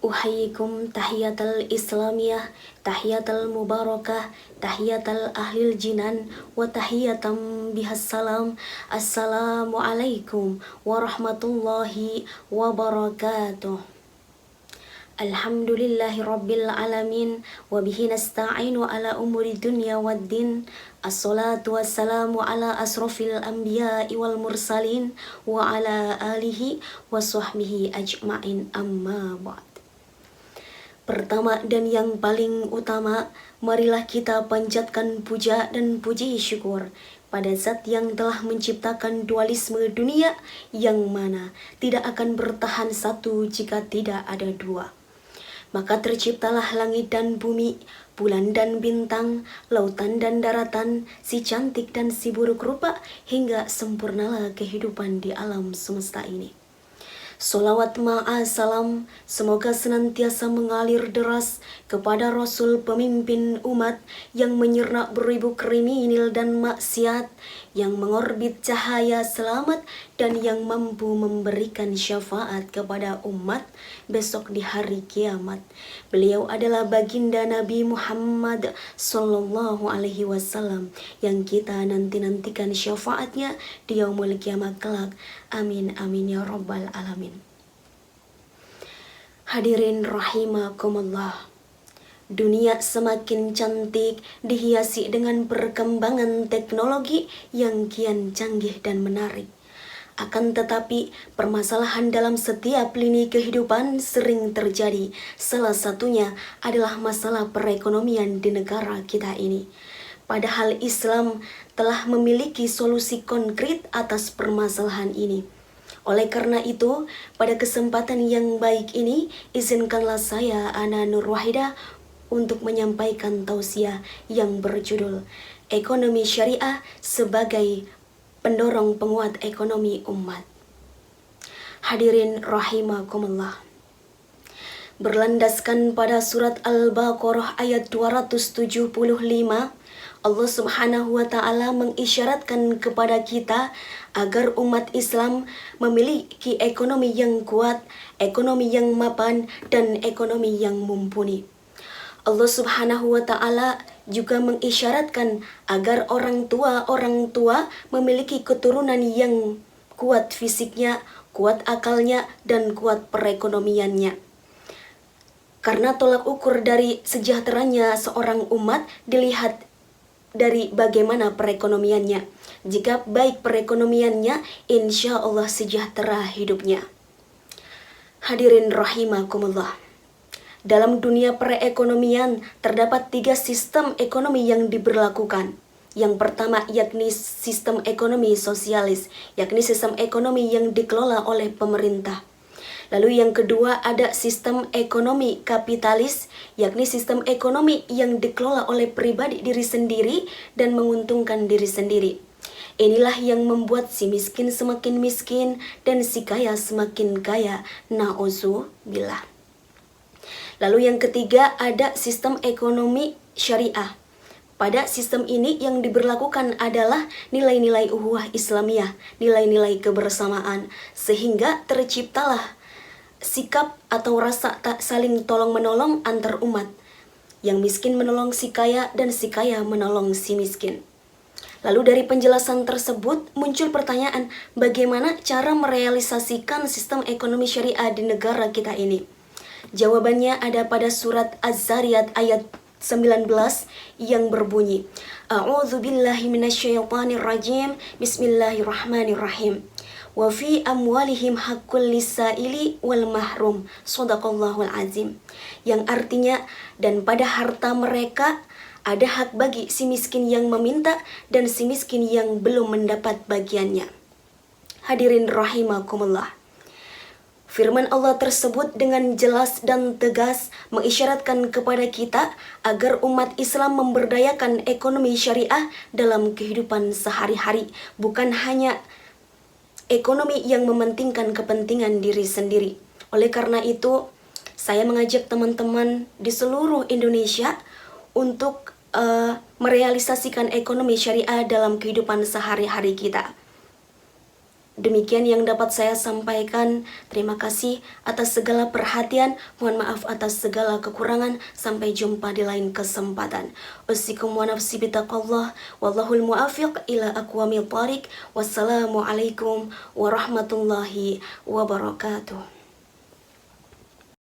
Uhayyikum tahiyatal islamiyah, tahiyatal mubarakah, tahiyatal ahlil jinan, wa tahiyatam bihas salam. Assalamualaikum warahmatullahi wabarakatuh. Alhamdulillahi rabbil alamin, wa bihi nasta'inu ala umuri dunya waddin. Assalatu wassalamu ala asrofil anbiya'i wal mursalin, wa ala alihi wa sahbihi ajma'in, amma ba'd. Pertama dan yang paling utama, marilah kita panjatkan puja dan puji syukur pada Zat yang telah menciptakan dualisme dunia, yang mana tidak akan bertahan satu jika tidak ada dua. Maka terciptalah langit dan bumi, bulan dan bintang, lautan dan daratan, si cantik dan si buruk rupa, hingga sempurnalah kehidupan di alam semesta ini. Salawat ma'asalam semoga senantiasa mengalir deras kepada Rasul pemimpin umat yang menyernak beribu kriminal dan maksiat, yang mengorbit cahaya selamat dan yang mampu memberikan syafaat kepada umat besok di hari kiamat. Beliau adalah baginda Nabi Muhammad Sallallahu Alaihi Wasallam yang kita nanti-nantikan syafaatnya di yaumul kiamat kelak. Amin amin ya rabbal alamin. Hadirin rahimakumullah. Dunia semakin cantik dihiasi dengan perkembangan teknologi yang kian canggih dan menarik. Akan tetapi, permasalahan dalam setiap lini kehidupan sering terjadi. Salah satunya adalah masalah perekonomian di negara kita ini. Padahal Islam telah memiliki solusi konkret atas permasalahan ini. Oleh karena itu, pada kesempatan yang baik ini, izinkanlah saya, Ana Nur Wahidah, untuk menyampaikan tausiah yang berjudul Ekonomi Syariah sebagai pendorong penguat ekonomi umat. Hadirin rahimakumullah. Berlandaskan pada surat Al-Baqarah ayat 275, Allah Subhanahu wa Ta'ala mengisyaratkan kepada kita agar umat Islam memiliki ekonomi yang kuat, ekonomi yang mapan, dan ekonomi yang mumpuni. Allah Subhanahu wa Ta'ala juga mengisyaratkan agar orang tua memiliki keturunan yang kuat fisiknya, kuat akalnya, dan kuat perekonomiannya. Karena tolak ukur dari sejahteranya seorang umat dilihat dari bagaimana perekonomiannya. Jika baik perekonomiannya, insya Allah sejahtera hidupnya. Hadirin rahimakumullah. Dalam dunia perekonomian terdapat 3 sistem ekonomi yang diberlakukan. Yang pertama yakni sistem ekonomi sosialis, yakni sistem ekonomi yang dikelola oleh pemerintah. Lalu yang kedua ada sistem ekonomi kapitalis, yakni sistem ekonomi yang dikelola oleh pribadi diri sendiri dan menguntungkan diri sendiri. Inilah yang membuat si miskin semakin miskin dan si kaya semakin kaya. Na'udzubillah. Lalu yang ketiga ada sistem ekonomi syariah. Pada sistem ini yang diberlakukan adalah nilai-nilai ukhuwah Islamiyah, nilai-nilai kebersamaan, sehingga terciptalah sikap atau rasa tak saling tolong-menolong antar umat. Yang miskin menolong si kaya dan si kaya menolong si miskin. Lalu dari penjelasan tersebut muncul pertanyaan, bagaimana cara merealisasikan sistem ekonomi syariah di negara kita ini? Jawabannya ada pada surat Az-Zariyat ayat 19 yang berbunyi, A'udzubillahi minasyaitonirrajim, Bismillahirrahmanirrahim. Wa fi amwalihim haqqul lisaili wal mahrum. Shadaqallahul azim. Yang artinya, dan pada harta mereka ada hak bagi si miskin yang meminta dan si miskin yang belum mendapat bagiannya. Hadirin rahimakumullah. Firman Allah tersebut dengan jelas dan tegas mengisyaratkan kepada kita agar umat Islam memberdayakan ekonomi syariah dalam kehidupan sehari-hari, bukan hanya ekonomi yang mementingkan kepentingan diri sendiri. Oleh karena itu, saya mengajak teman-teman di seluruh Indonesia untuk merealisasikan ekonomi syariah dalam kehidupan sehari-hari kita. Demikian yang dapat saya sampaikan. Terima kasih atas segala perhatian. Mohon maaf atas segala kekurangan. Sampai jumpa di lain kesempatan. Usikum wa nafsi bitaqallah. Wallahul muafiq ila aqwamil thariq. Wassalamualaikum warahmatullahi wabarakatuh.